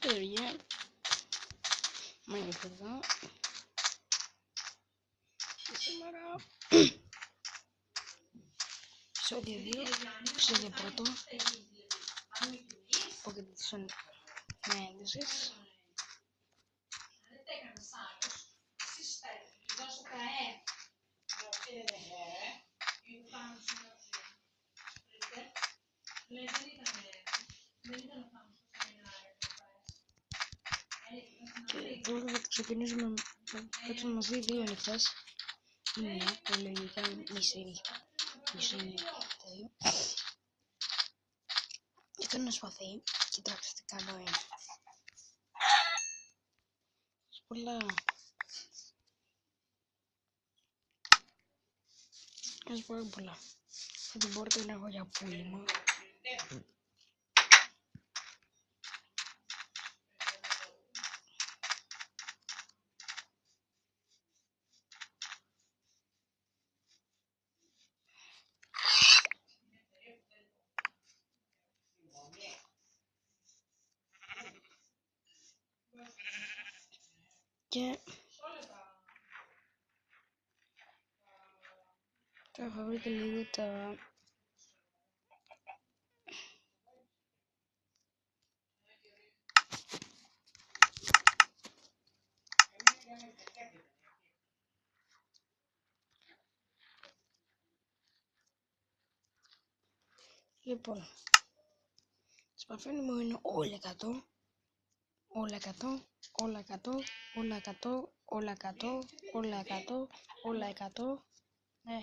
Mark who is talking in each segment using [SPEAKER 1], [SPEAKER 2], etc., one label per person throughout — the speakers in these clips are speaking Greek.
[SPEAKER 1] Παιδιά, Minecraft εδώ. Και σήμερα επεισόδιο 2, επεισόδιο πρώτο Pocket Edition με έντοσες. Και τώρα θα ξεκινήσουμε να παίξουμε μαζί δύο νύχτες. Μία, που λογικά μισή τέλειο. Και το ένα σπαθί, κοιτάξτε τι καλό είναι. Πολλά. Έχει πάρα πολλά. Αυτή την πόρτα είναι εγώ για πούλημα. Και τώρα θα βρείτε λίγο τα λοιπόν, σπαθί μου είναι όλα 100, όλα 100, όλα 100, όλα 100, όλα 100, όλα 100, όλα 100, ναι.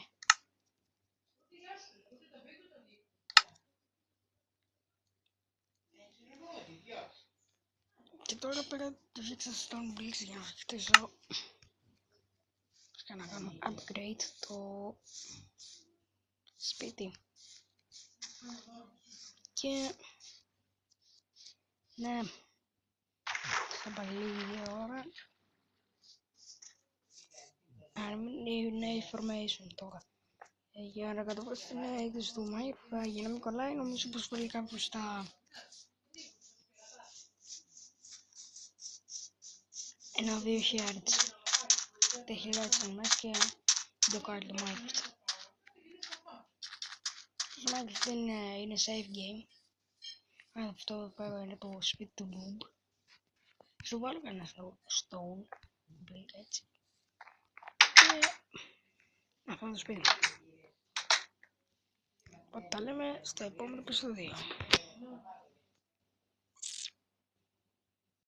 [SPEAKER 1] Και τώρα πέρα το φτιάξα στον Blitz για να χτίσω και να κάνω upgrade το σπίτι. Και ναι, θα πάρει λίγη ώρα. Αν είναι information τώρα. Για να κατεβάσω την έκδοση του Minecraft για να μην κολλάει, νομίζω πως θέλει κάπου στα 1-2 Hz. Τα χιλιάδες είναι μέσα και δεν το κάνει το Minecraft. Το Minecraft είναι safe game. Αυτό πέρα είναι το σπίτι του Noob. Σου βάλω κανένα stone, έτσι. Και αυτό είναι το σπίτι. Οπότε τα λέμε στο επόμενο επεισόδιο.